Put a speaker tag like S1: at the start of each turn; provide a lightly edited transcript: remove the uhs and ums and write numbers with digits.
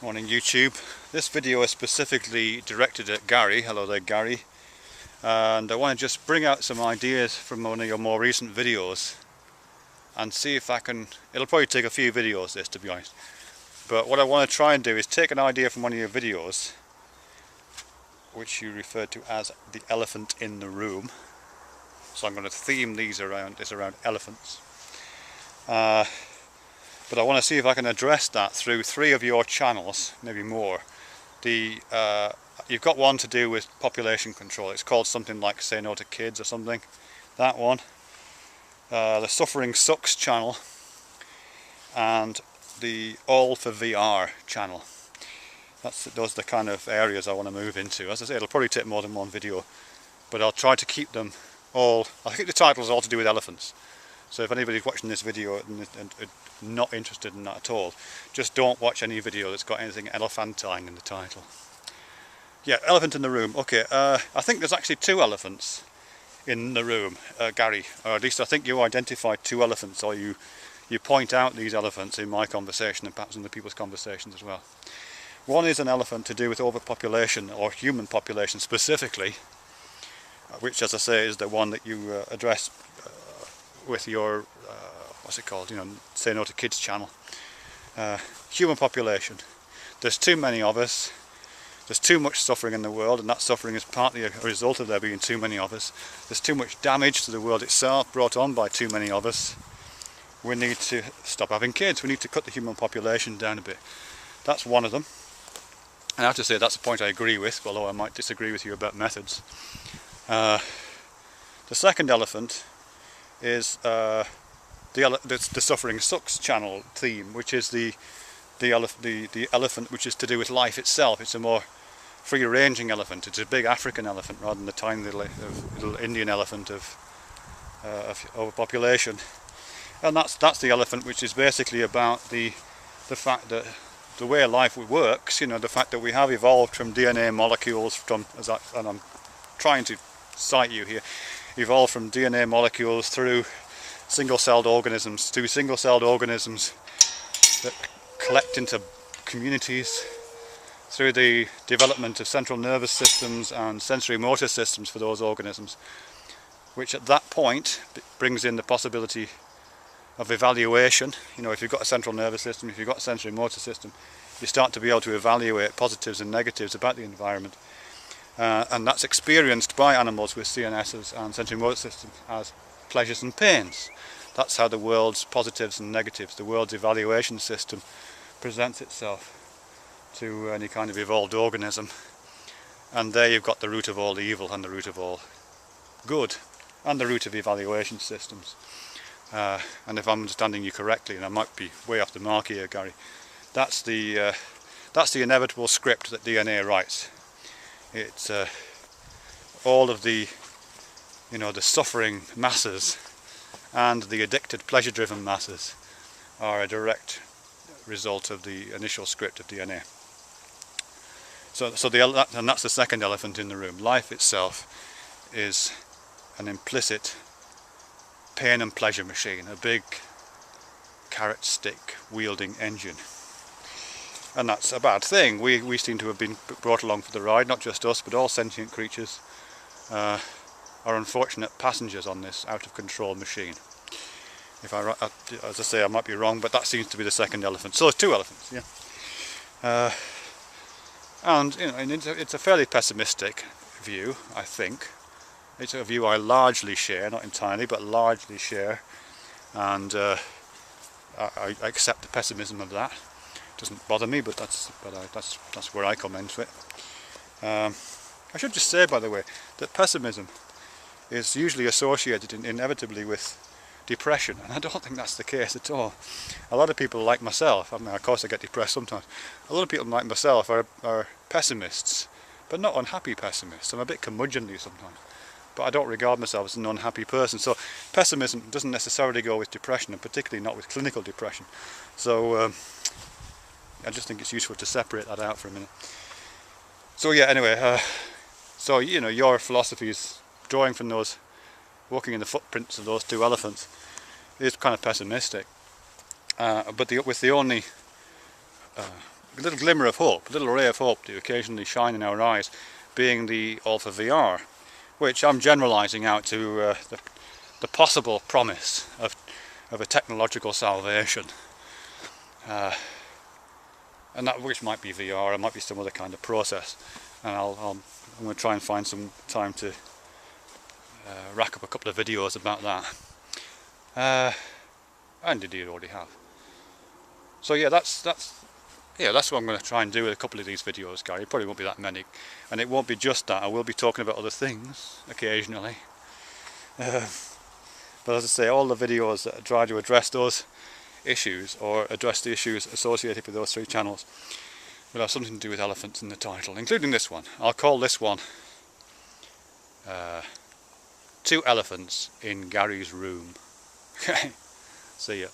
S1: Morning YouTube. This video is specifically directed at Gary. Hello there Gary. And I want to just bring out some ideas from one of your more recent videos and see if I can, it'll probably take a few videos this to be honest, but what I want to try and do is take an idea from one of your videos which you referred to as the elephant in the room. So I'm going to theme these around elephants. But I want to see if I can address that through three of your channels, maybe more. You've got one to do with population control. It's called something like Say No to Kids or something. That one. The Suffering Sucks channel. And the All for VR channel. Those are the kind of areas I want to move into. As I say, it'll probably take more than one video. But I'll try to keep them all. I think the title is all to do with elephants. So if anybody's watching this video and not interested in that at all, just don't watch any video that's got anything elephantine in the title. Yeah, elephant in the room. Okay, I think there's actually two elephants in the room, Gary. Or at least I think you identified two elephants, or you point out these elephants in my conversation and perhaps in the people's conversations as well. One is an elephant to do with overpopulation, or human population specifically, which, as I say, is the one that you address with your, what's it called, Say No to Kids channel. Human population. There's too many of us, there's too much suffering in the world, and that suffering is partly a result of there being too many of us. There's too much damage to the world itself brought on by too many of us. We need to stop having kids, we need to cut the human population down a bit. That's one of them. And I have to say that's a point I agree with, although I might disagree with you about methods. The second elephant is the Suffering Sucks channel theme, which is the elephant which is to do with life itself. It's a more free-ranging elephant. It's a big African elephant rather than the tiny little Indian elephant of overpopulation. And that's the elephant which is basically about the fact that the way life works, the fact that we have evolved from DNA molecules and I'm trying to cite you here, evolved from DNA molecules through single-celled organisms that collect into communities, through the development of central nervous systems and sensory motor systems for those organisms, which at that point brings in the possibility of evaluation. If you've got a central nervous system, if you've got a sensory motor system, you start to be able to evaluate positives and negatives about the environment. And that's experienced by animals with CNSs and sensory motor systems as pleasures and pains. That's how the world's positives and negatives, the world's evaluation system, presents itself to any kind of evolved organism. And there you've got the root of all evil and the root of all good, and the root of evaluation systems. And if I'm understanding you correctly, and I might be way off the mark here, Gary, that's the inevitable script that DNA writes. It's all of the the suffering masses and the addicted pleasure-driven masses are a direct result of the initial script of DNA. And that's the second elephant in the room. Life itself is an implicit pain and pleasure machine, a big carrot stick wielding engine. And that's a bad thing. We seem to have been brought along for the ride, not just us, but all sentient creatures are unfortunate passengers on this out of control machine. As I say, I might be wrong, but that seems to be the second elephant. So there's two elephants, yeah. And it's a fairly pessimistic view, I think. It's a view I largely share, not entirely, but largely share, and I accept the pessimism of that. Doesn't bother me, but that's where I come into it. I should just say, by the way, that pessimism is usually associated inevitably with depression, and I don't think that's the case at all. A lot of people like myself, of course I get depressed sometimes, a lot of people like myself are pessimists, but not unhappy pessimists. I'm a bit curmudgeonly sometimes, but I don't regard myself as an unhappy person. So pessimism doesn't necessarily go with depression, and particularly not with clinical depression. So I just think it's useful to separate that out for a minute. So yeah, anyway, so your philosophy is drawing from those, walking in the footprints of those two elephants, is kind of pessimistic. But with the only little glimmer of hope, a little ray of hope to occasionally shine in our eyes, being the All for VR, which I'm generalising out to the possible promise of a technological salvation, and that which might be VR, it might be some other kind of process, and I'm going to try and find some time to rack up a couple of videos about that, and indeed already have. So yeah, that's what I'm going to try and do with a couple of these videos, Gary. It probably won't be that many, and it won't be just that. I will be talking about other things occasionally. But as I say, all the videos that try to address those issues, or address the issues associated with those three channels, will have something to do with elephants in the title, including this one. I'll call this one 2 Elephants in Gary's Room. Okay, see ya.